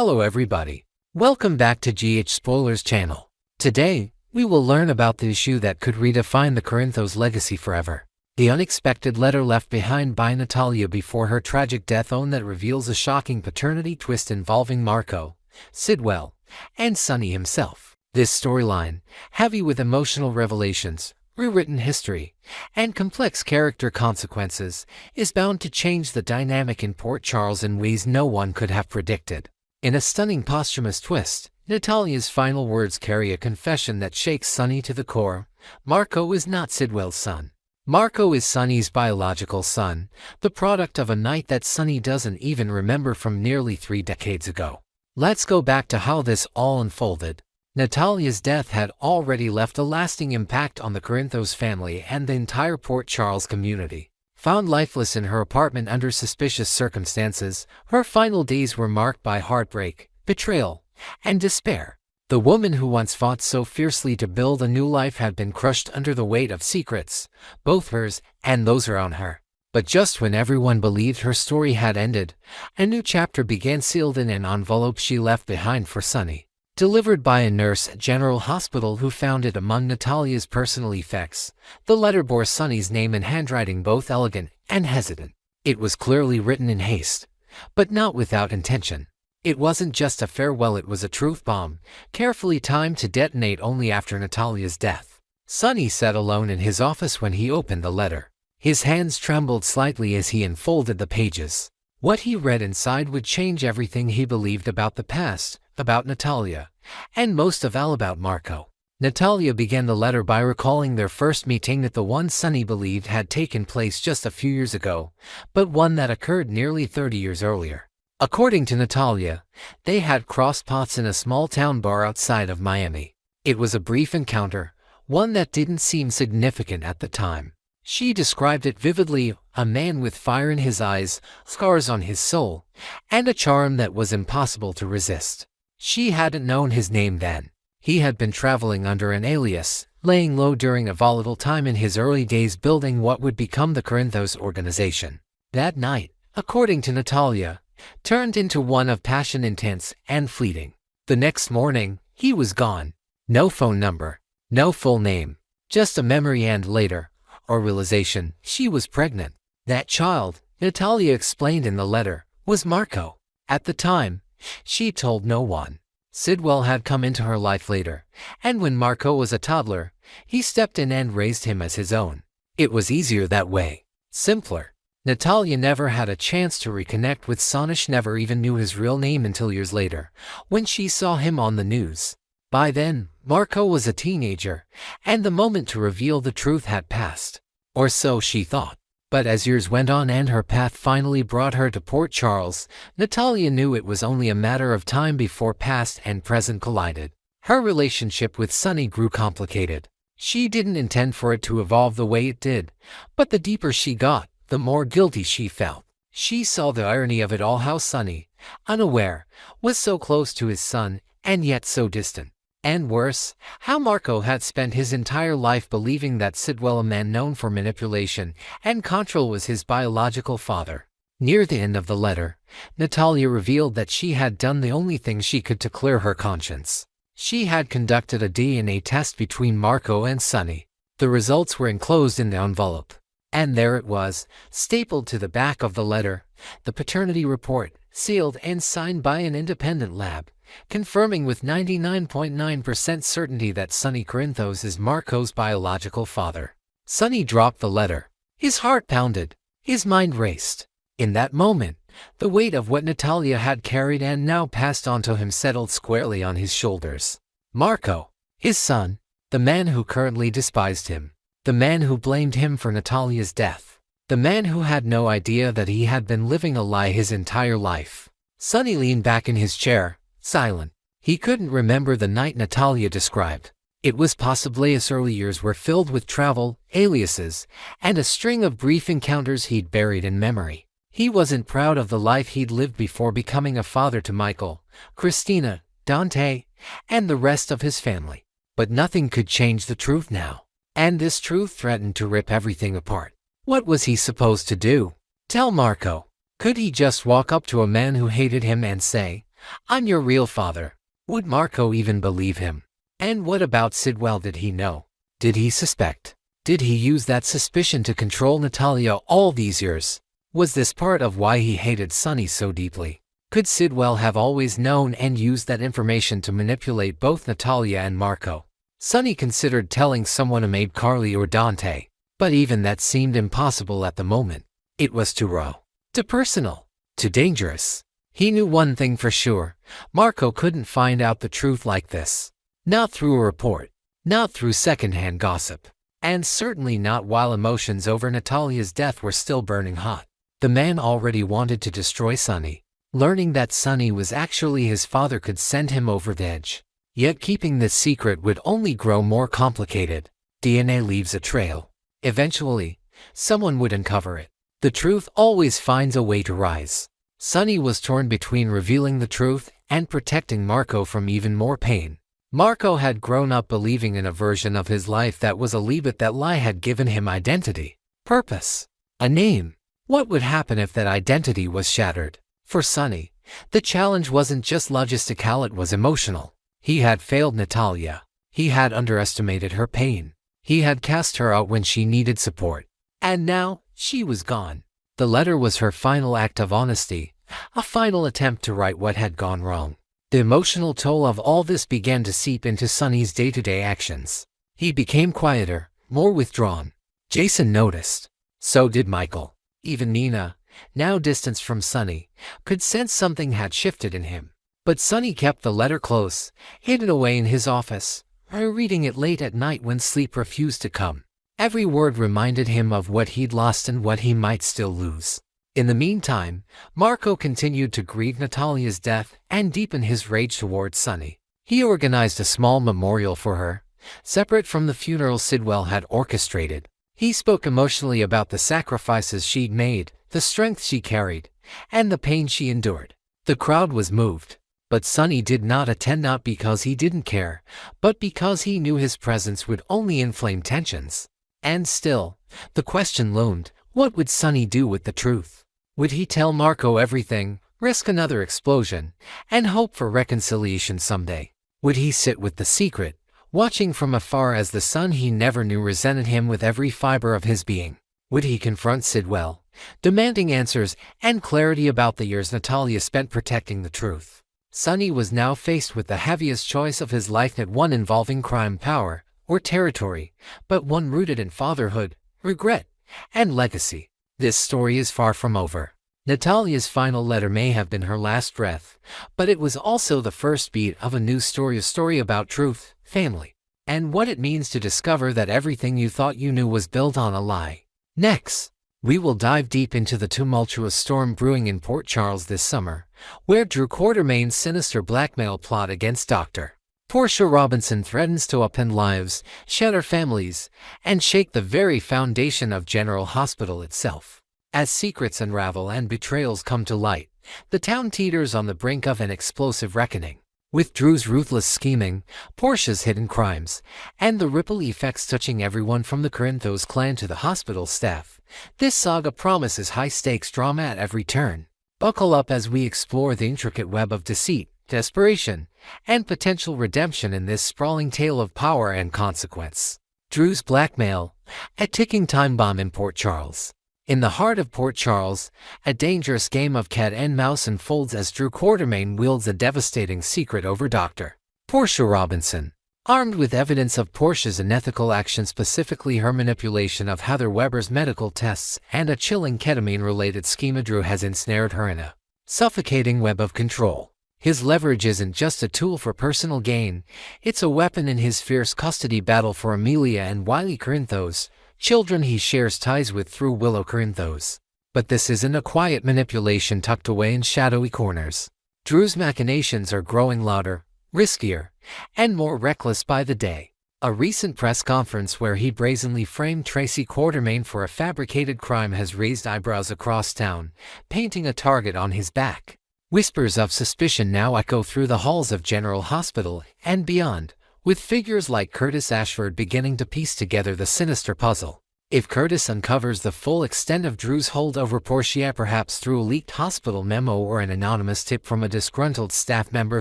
Hello everybody. Welcome back to GH Spoilers channel. Today, we will learn about the issue that could redefine the Corinthos legacy forever. The unexpected letter left behind by Natalia before her tragic death that reveals a shocking paternity twist involving Marco, Sidwell, and Sonny himself. This storyline, heavy with emotional revelations, rewritten history, and complex character consequences, is bound to change the dynamic in Port Charles in ways no one could have predicted. In a stunning posthumous twist, Natalia's final words carry a confession that shakes Sonny to the core. Marco is not Sidwell's son. Marco is Sonny's biological son, the product of a night that Sonny doesn't even remember from nearly 3 decades ago. Let's go back to how this all unfolded. Natalia's death had already left a lasting impact on the Corinthos family and the entire Port Charles community. Found lifeless in her apartment under suspicious circumstances, her final days were marked by heartbreak, betrayal, and despair. The woman who once fought so fiercely to build a new life had been crushed under the weight of secrets, both hers and those around her. But just when everyone believed her story had ended, a new chapter began, sealed in an envelope she left behind for Sonny. Delivered by a nurse at General Hospital who found it among Natalia's personal effects, the letter bore Sonny's name in handwriting both elegant and hesitant. It was clearly written in haste, but not without intention. It wasn't just a farewell, it was a truth bomb, carefully timed to detonate only after Natalia's death. Sonny sat alone in his office when he opened the letter. His hands trembled slightly as he unfolded the pages. What he read inside would change everything he believed about the past, about Natalia, and most of all about Marco. Natalia began the letter by recalling their first meeting, that the one Sonny believed had taken place just a few years ago, but one that occurred nearly 30 years earlier. According to Natalia, they had crossed paths in a small-town bar outside of Miami. It was a brief encounter, one that didn't seem significant at the time. She described it vividly: a man with fire in his eyes, scars on his soul, and a charm that was impossible to resist. She hadn't known his name then. He had been traveling under an alias, laying low during a volatile time in his early days building what would become the Corinthos organization. That night, according to Natalia, turned into one of passion, intense and fleeting. The next morning, he was gone. No phone number, no full name, just a memory, and later, a realization: she was pregnant. That child, Natalia explained in the letter, was Marco. At the time, she told no one. Sidwell had come into her life later, and when Marco was a toddler, he stepped in and raised him as his own. It was easier that way. Simpler. Natalia never had a chance to reconnect with Sonny, never even knew his real name until years later, when she saw him on the news. By then, Marco was a teenager, and the moment to reveal the truth had passed. Or so she thought. But as years went on and her path finally brought her to Port Charles, Natalia knew it was only a matter of time before past and present collided. Her relationship with Sonny grew complicated. She didn't intend for it to evolve the way it did, but the deeper she got, the more guilty she felt. She saw the irony of it all: how Sonny, unaware, was so close to his son and yet so distant. And worse, how Marco had spent his entire life believing that Sidwell, a man known for manipulation and control, was his biological father. Near the end of the letter, Natalia revealed that she had done the only thing she could to clear her conscience. She had conducted a DNA test between Marco and Sonny. The results were enclosed in the envelope. And there it was, stapled to the back of the letter, the paternity report, sealed and signed by an independent lab, confirming with 99.9% certainty that Sonny Corinthos is Marco's biological father. Sonny dropped the letter. His heart pounded. His mind raced. In that moment, the weight of what Natalia had carried and now passed on to him settled squarely on his shoulders. Marco, his son, the man who currently despised him, the man who blamed him for Natalia's death, the man who had no idea that he had been living a lie his entire life. Sonny leaned back in his chair, silent. He couldn't remember the night Natalia described. It was possibly his early years were filled with travel, aliases, and a string of brief encounters he'd buried in memory. He wasn't proud of the life he'd lived before becoming a father to Michael, Christina, Dante, and the rest of his family. But nothing could change the truth now. And this truth threatened to rip everything apart. What was he supposed to do? Tell Marco? Could he just walk up to a man who hated him and say, I'm your real father. Would Marco even believe him? And what about Sidwell? Did he know? Did he suspect? Did he use that suspicion to control Natalia all these years? Was this part of why he hated Sonny so deeply? Could Sidwell have always known and used that information to manipulate both Natalia and Marco? Sonny considered telling someone who made Carly or Dante, but even that seemed impossible at the moment. It was too raw, too personal, too dangerous. He knew one thing for sure: Marco couldn't find out the truth like this. Not through a report, not through secondhand gossip, and certainly not while emotions over Natalia's death were still burning hot. The man already wanted to destroy Sonny. Learning that Sonny was actually his father could send him over the edge. Yet keeping this secret would only grow more complicated. DNA leaves a trail. Eventually, someone would uncover it. The truth always finds a way to rise. Sonny was torn between revealing the truth and protecting Marco from even more pain. Marco had grown up believing in a version of his life that was a lie, but that lie had given him identity, purpose, a name. What would happen if that identity was shattered? For Sonny, the challenge wasn't just logistical, it was emotional. He had failed Natalia. He had underestimated her pain. He had cast her out when she needed support. And now, she was gone. The letter was her final act of honesty, a final attempt to right what had gone wrong. The emotional toll of all this began to seep into Sonny's day-to-day actions. He became quieter, more withdrawn. Jason noticed. So did Michael. Even Nina, now distanced from Sonny, could sense something had shifted in him. But Sonny kept the letter close, hidden away in his office, reading it late at night when sleep refused to come. Every word reminded him of what he'd lost and what he might still lose. In the meantime, Marco continued to grieve Natalia's death and deepen his rage towards Sonny. He organized a small memorial for her, separate from the funeral Sidwell had orchestrated. He spoke emotionally about the sacrifices she'd made, the strength she carried, and the pain she endured. The crowd was moved, but Sonny did not attend, not because he didn't care, but because he knew his presence would only inflame tensions. And still, the question loomed: what would Sonny do with the truth? Would he tell Marco everything, risk another explosion, and hope for reconciliation someday? Would he sit with the secret, watching from afar as the son he never knew resented him with every fiber of his being? Would he confront Sidwell, demanding answers and clarity about the years Natalia spent protecting the truth? Sonny was now faced with the heaviest choice of his life, not one involving crime, power, or territory, but one rooted in fatherhood, regret, and legacy. This story is far from over. Natalia's final letter may have been her last breath, but it was also the first beat of a new story, a story about truth, family, and what it means to discover that everything you thought you knew was built on a lie. Next, we will dive deep into the tumultuous storm brewing in Port Charles this summer, where Drew Quartermain's sinister blackmail plot against Dr. Portia Robinson threatens to upend lives, shatter families, and shake the very foundation of General Hospital itself. As secrets unravel and betrayals come to light, the town teeters on the brink of an explosive reckoning. With Drew's ruthless scheming, Portia's hidden crimes, and the ripple effects touching everyone from the Corinthos clan to the hospital staff, this saga promises high-stakes drama at every turn. Buckle up as we explore the intricate web of deceit, desperation, and potential redemption in this sprawling tale of power and consequence. Drew's blackmail, a ticking time bomb in Port Charles. In the heart of Port Charles, a dangerous game of cat and mouse unfolds as Drew Quartermain wields a devastating secret over Dr. Portia Robinson. Armed with evidence of Portia's unethical actions, specifically her manipulation of Heather Weber's medical tests and a chilling ketamine-related scheme, Drew has ensnared her in a suffocating web of control. His leverage isn't just a tool for personal gain, it's a weapon in his fierce custody battle for Amelia and Wiley Corinthos, children he shares ties with through Willow Corinthos. But this isn't a quiet manipulation tucked away in shadowy corners. Drew's machinations are growing louder, riskier, and more reckless by the day. A recent press conference where he brazenly framed Tracy Quartermain for a fabricated crime has raised eyebrows across town, painting a target on his back. Whispers of suspicion now echo through the halls of General Hospital and beyond, with figures like Curtis Ashford beginning to piece together the sinister puzzle. If Curtis uncovers the full extent of Drew's hold over Portia, perhaps through a leaked hospital memo or an anonymous tip from a disgruntled staff member,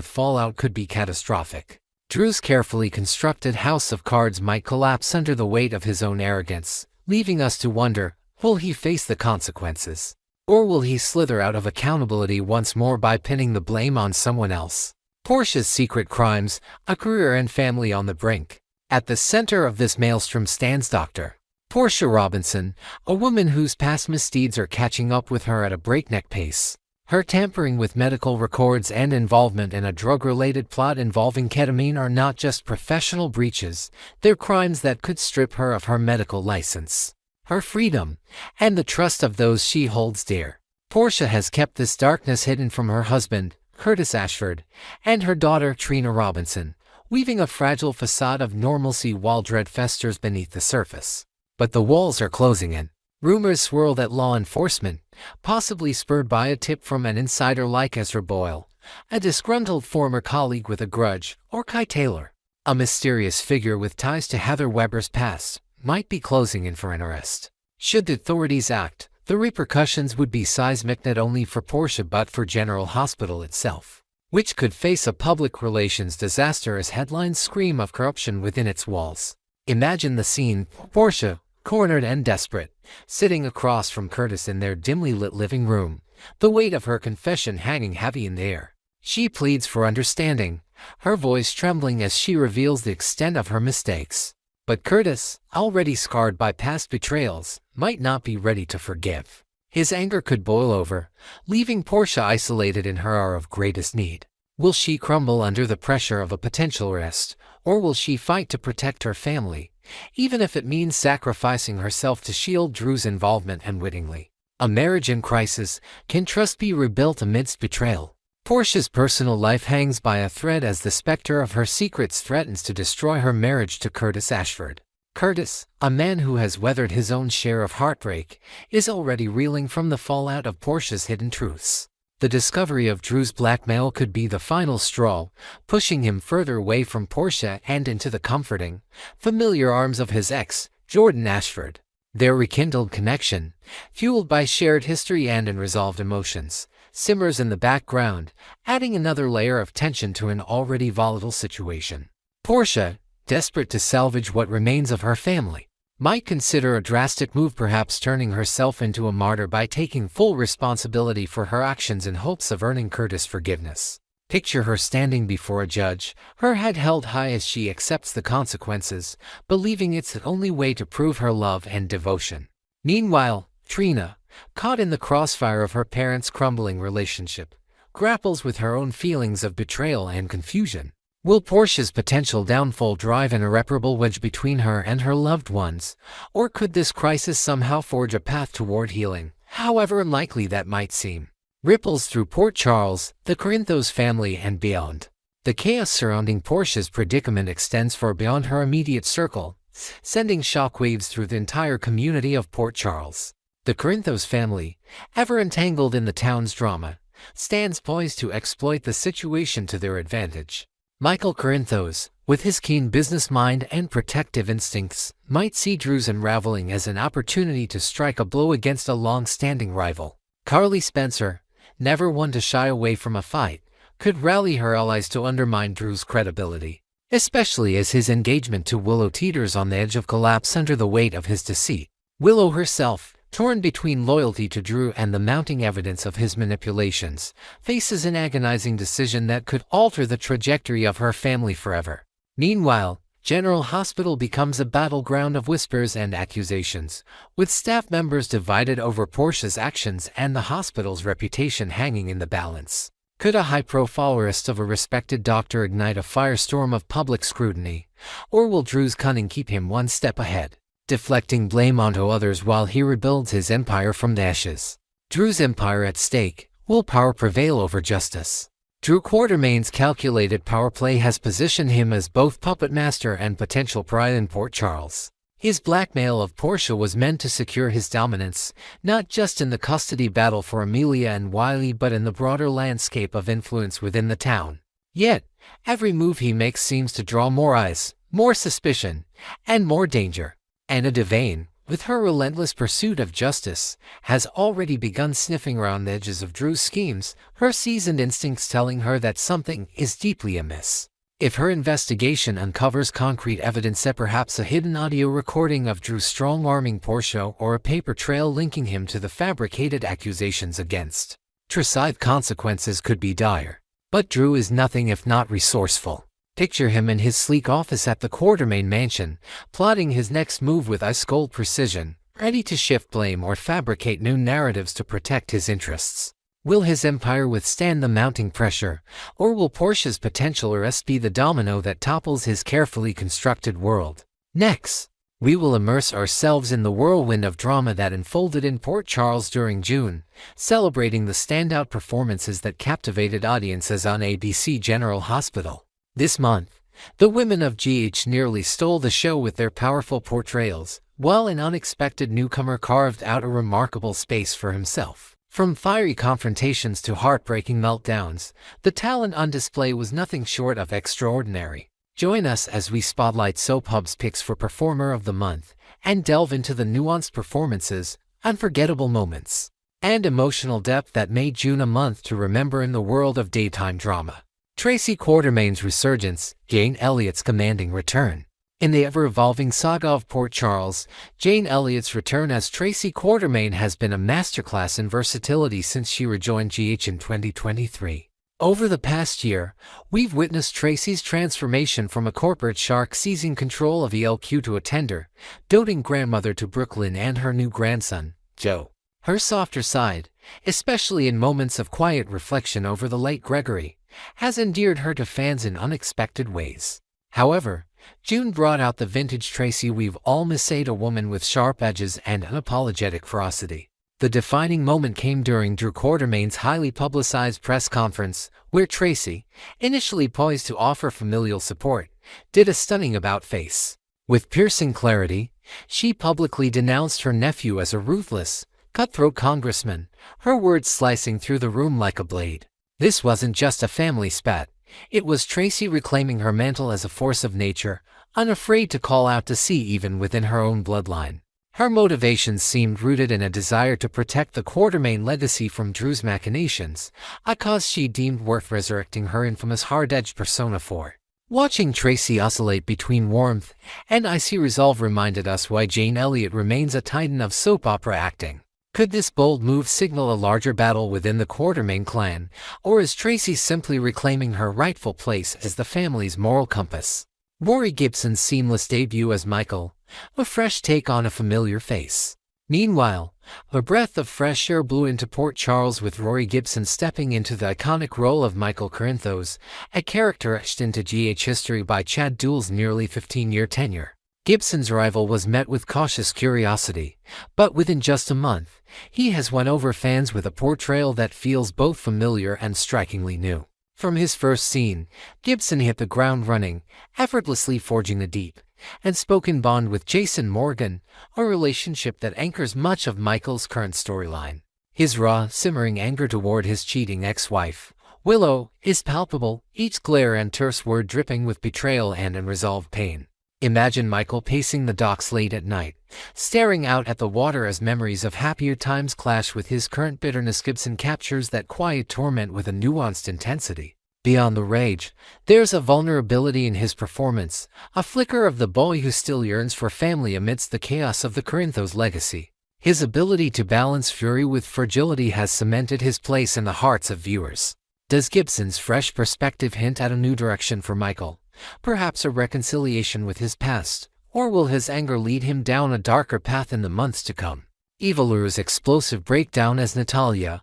fallout could be catastrophic. Drew's carefully constructed house of cards might collapse under the weight of his own arrogance, leaving us to wonder, will he face the consequences? Or will he slither out of accountability once more by pinning the blame on someone else? Portia's secret crimes, a career and family on the brink. At the center of this maelstrom stands Dr. Portia Robinson, a woman whose past misdeeds are catching up with her at a breakneck pace. Her tampering with medical records and involvement in a drug-related plot involving ketamine are not just professional breaches, they're crimes that could strip her of her medical license, her freedom, and the trust of those she holds dear. Portia has kept this darkness hidden from her husband, Curtis Ashford, and her daughter, Trina Robinson, weaving a fragile facade of normalcy while dread festers beneath the surface. But the walls are closing in. Rumors swirl that law enforcement, possibly spurred by a tip from an insider like Ezra Boyle, a disgruntled former colleague with a grudge, or Kai Taylor, a mysterious figure with ties to Heather Weber's past, might be closing in for an arrest. Should the authorities act, the repercussions would be seismic not only for Portia but for General Hospital itself, which could face a public relations disaster as headlines scream of corruption within its walls. Imagine the scene: Portia, cornered and desperate, sitting across from Curtis in their dimly lit living room, the weight of her confession hanging heavy in the air. She pleads for understanding, her voice trembling as she reveals the extent of her mistakes. But Curtis, already scarred by past betrayals, might not be ready to forgive. His anger could boil over, leaving Portia isolated in her hour of greatest need. Will she crumble under the pressure of a potential arrest, or will she fight to protect her family, even if it means sacrificing herself to shield Drew's involvement unwittingly? A marriage in crisis, can trust be rebuilt amidst betrayal? Portia's personal life hangs by a thread as the specter of her secrets threatens to destroy her marriage to Curtis Ashford. Curtis, a man who has weathered his own share of heartbreak, is already reeling from the fallout of Portia's hidden truths. The discovery of Drew's blackmail could be the final straw, pushing him further away from Portia and into the comforting, familiar arms of his ex, Jordan Ashford. Their rekindled connection, fueled by shared history and unresolved emotions, simmers in the background, adding another layer of tension to an already volatile situation. Portia, desperate to salvage what remains of her family, might consider a drastic move, perhaps turning herself into a martyr by taking full responsibility for her actions in hopes of earning Curtis' forgiveness. Picture her standing before a judge, her head held high as she accepts the consequences, believing it's the only way to prove her love and devotion. Meanwhile, Trina, caught in the crossfire of her parents' crumbling relationship, grapples with her own feelings of betrayal and confusion. Will Portia's potential downfall drive an irreparable wedge between her and her loved ones, or could this crisis somehow forge a path toward healing, however unlikely that might seem? Ripples through Port Charles, the Corinthos family, and beyond. The chaos surrounding Portia's predicament extends far beyond her immediate circle, sending shockwaves through the entire community of Port Charles. The Corinthos family, ever entangled in the town's drama, stands poised to exploit the situation to their advantage. Michael Corinthos, with his keen business mind and protective instincts, might see Drew's unraveling as an opportunity to strike a blow against a long-standing rival. Carly Spencer, never one to shy away from a fight, could rally her allies to undermine Drew's credibility, especially as his engagement to Willow teeters on the edge of collapse under the weight of his deceit. Willow herself, torn between loyalty to Drew and the mounting evidence of his manipulations, faces an agonizing decision that could alter the trajectory of her family forever. Meanwhile, General Hospital becomes a battleground of whispers and accusations, with staff members divided over Portia's actions and the hospital's reputation hanging in the balance. Could a high-profile arrest of a respected doctor ignite a firestorm of public scrutiny, or will Drew's cunning keep him one step ahead, deflecting blame onto others while he rebuilds his empire from the ashes? Drew's empire at stake, will power prevail over justice? Drew Quartermain's calculated power play has positioned him as both puppet master and potential pride in Port Charles. His blackmail of Portia was meant to secure his dominance, not just in the custody battle for Amelia and Wiley but in the broader landscape of influence within the town. Yet, every move he makes seems to draw more eyes, more suspicion, and more danger. Anna Devane, with her relentless pursuit of justice, has already begun sniffing around the edges of Drew's schemes, her seasoned instincts telling her that something is deeply amiss. If her investigation uncovers concrete evidence, perhaps a hidden audio recording of Drew strong-arming Portia or a paper trail linking him to the fabricated accusations against Tracy, consequences could be dire. But Drew is nothing if not resourceful. Picture him in his sleek office at the Quartermain mansion, plotting his next move with ice-cold precision, ready to shift blame or fabricate new narratives to protect his interests. Will his empire withstand the mounting pressure, or will Portia's potential arrest be the domino that topples his carefully constructed world? Next, we will immerse ourselves in the whirlwind of drama that unfolded in Port Charles during June, celebrating the standout performances that captivated audiences on ABC General Hospital. This month, the women of GH nearly stole the show with their powerful portrayals, while an unexpected newcomer carved out a remarkable space for himself. From fiery confrontations to heartbreaking meltdowns, the talent on display was nothing short of extraordinary. Join us as we spotlight SoapHub's picks for Performer of the Month and delve into the nuanced performances, unforgettable moments, and emotional depth that made June a month to remember in the world of daytime drama. Tracy Quartermain's resurgence, Jane Elliott's commanding return. In the ever-evolving saga of Port Charles, Jane Elliott's return as Tracy Quartermain has been a masterclass in versatility since she rejoined GH in 2023. Over the past year, we've witnessed Tracy's transformation from a corporate shark seizing control of ELQ to a tender, doting grandmother to Brooklyn and her new grandson, Joe. Her softer side, especially in moments of quiet reflection over the late Gregory, has endeared her to fans in unexpected ways. However, June brought out the vintage Tracy we've all missed, a woman with sharp edges and unapologetic ferocity. The defining moment came during Drew Quartermain's highly publicized press conference, where Tracy, initially poised to offer familial support, did a stunning about-face. With piercing clarity, she publicly denounced her nephew as a ruthless, cutthroat congressman, her words slicing through the room like a blade. This wasn't just a family spat. It was Tracy reclaiming her mantle as a force of nature, unafraid to call out to sea even within her own bloodline. Her motivations seemed rooted in a desire to protect the Quartermain legacy from Drew's machinations, a cause she deemed worth resurrecting her infamous hard-edged persona for. Watching Tracy oscillate between warmth and icy resolve reminded us why Jane Elliott remains a titan of soap opera acting. Could this bold move signal a larger battle within the Quartermain clan, or is Tracy simply reclaiming her rightful place as the family's moral compass? Rory Gibson's seamless debut as Michael, a fresh take on a familiar face. Meanwhile, a breath of fresh air blew into Port Charles with Rory Gibson stepping into the iconic role of Michael Corinthos, a character etched into GH history by Chad Duell's nearly 15-year tenure. Gibson's arrival was met with cautious curiosity, but within just a month, he has won over fans with a portrayal that feels both familiar and strikingly new. From his first scene, Gibson hit the ground running, effortlessly forging a deep and spoken bond with Jason Morgan, a relationship that anchors much of Michael's current storyline. His raw, simmering anger toward his cheating ex-wife, Willow, is palpable, each glare and terse word dripping with betrayal and unresolved pain. Imagine Michael pacing the docks late at night, staring out at the water as memories of happier times clash with his current bitterness. Gibson captures that quiet torment with a nuanced intensity. Beyond the rage, there's a vulnerability in his performance, a flicker of the boy who still yearns for family amidst the chaos of the Corinthos legacy. His ability to balance fury with fragility has cemented his place in the hearts of viewers. Does Gibson's fresh perspective hint at a new direction for Michael? Perhaps a reconciliation with his past, or will his anger lead him down a darker path in the months to come? Eva Luru's explosive breakdown as Natalia,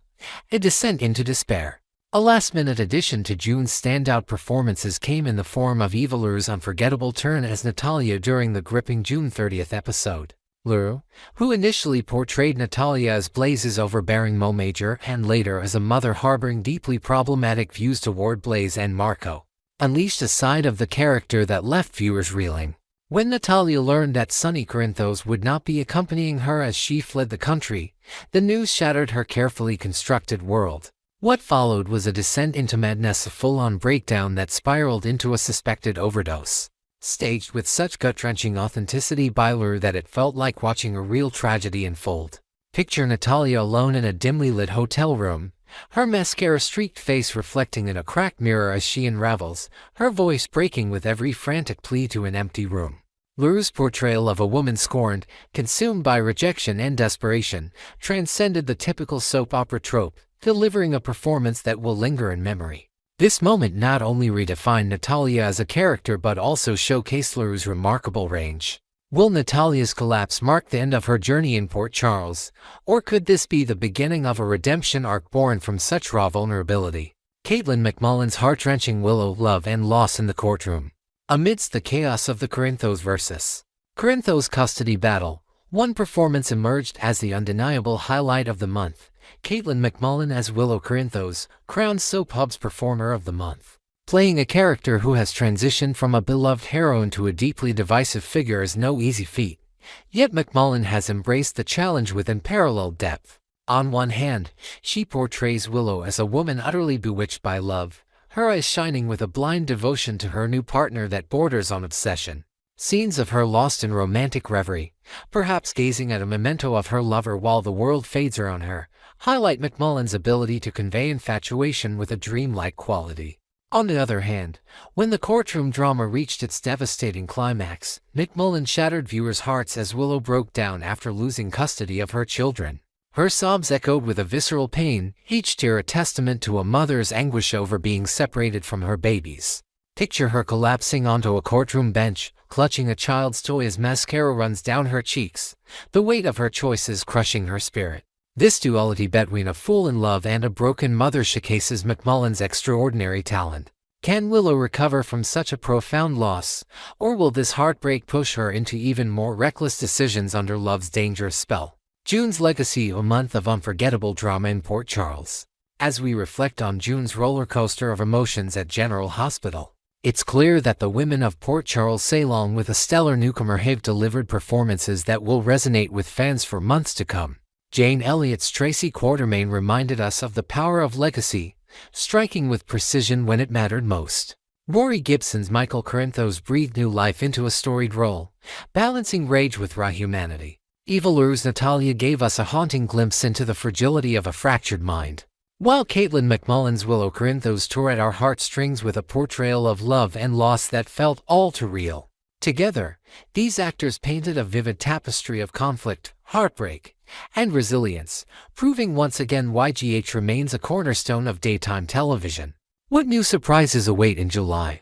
a descent into despair. A last-minute addition to June's standout performances came in the form of Eva Luru's unforgettable turn as Natalia during the gripping June 30th episode. Luru, who initially portrayed Natalia as Blaze's overbearing mo-major and later as a mother harboring deeply problematic views toward Blaze and Marco, unleashed a side of the character that left viewers reeling. When Natalia learned that Sonny Corinthos would not be accompanying her as she fled the country, the news shattered her carefully constructed world. What followed was a descent into madness, a full-on breakdown that spiraled into a suspected overdose. staged with such gut-wrenching authenticity by Lure that it felt like watching a real tragedy unfold. Picture Natalia alone in a dimly lit hotel room, her mascara-streaked face reflecting in a cracked mirror as she unravels, her voice breaking with every frantic plea to an empty room. Lure's portrayal of a woman scorned, consumed by rejection and desperation, transcended the typical soap opera trope, delivering a performance that will linger in memory. This moment not only redefined Natalia as a character but also showcased Lure's remarkable range. Will Natalia's collapse mark the end of her journey in Port Charles, or could this be the beginning of a redemption arc born from such raw vulnerability? Caitlin McMullen's heart-wrenching Willow love and loss in the courtroom. Amidst the chaos of the Corinthos vs. Corinthos custody battle, one performance emerged as the undeniable highlight of the month. Caitlin McMullen as Willow Corinthos, crowned Soap Hub's Performer of the Month. Playing a character who has transitioned from a beloved heroine to a deeply divisive figure is no easy feat, yet McMullen has embraced the challenge with unparalleled depth. On one hand, she portrays Willow as a woman utterly bewitched by love, her eyes shining with a blind devotion to her new partner that borders on obsession. Scenes of her lost in romantic reverie, perhaps gazing at a memento of her lover while the world fades around her, highlight McMullen's ability to convey infatuation with a dreamlike quality. On the other hand, when the courtroom drama reached its devastating climax, McMullen shattered viewers' hearts as Willow broke down after losing custody of her children. Her sobs echoed with a visceral pain, each tear a testament to a mother's anguish over being separated from her babies. Picture her collapsing onto a courtroom bench, clutching a child's toy as mascara runs down her cheeks, the weight of her choices crushing her spirit. This duality between a fool in love and a broken mother showcases McMullen's extraordinary talent. Can Willow recover from such a profound loss, or will this heartbreak push her into even more reckless decisions under love's dangerous spell? June's legacy, a month of unforgettable drama in Port Charles. As we reflect on June's roller coaster of emotions at General Hospital, it's clear that the women of Port Charles, along with a stellar newcomer, have delivered performances that will resonate with fans for months to come. Jane Elliott's Tracy Quartermain reminded us of the power of legacy, striking with precision when it mattered most. Rory Gibson's Michael Corinthos breathed new life into a storied role, balancing rage with raw humanity. Eva Lure's Natalia gave us a haunting glimpse into the fragility of a fractured mind, while Caitlin McMullen's Willow Corinthos tore at our heartstrings with a portrayal of love and loss that felt all too real. Together, these actors painted a vivid tapestry of conflict, heartbreak, and resilience, proving once again why GH remains a cornerstone of daytime television. What new surprises await in July?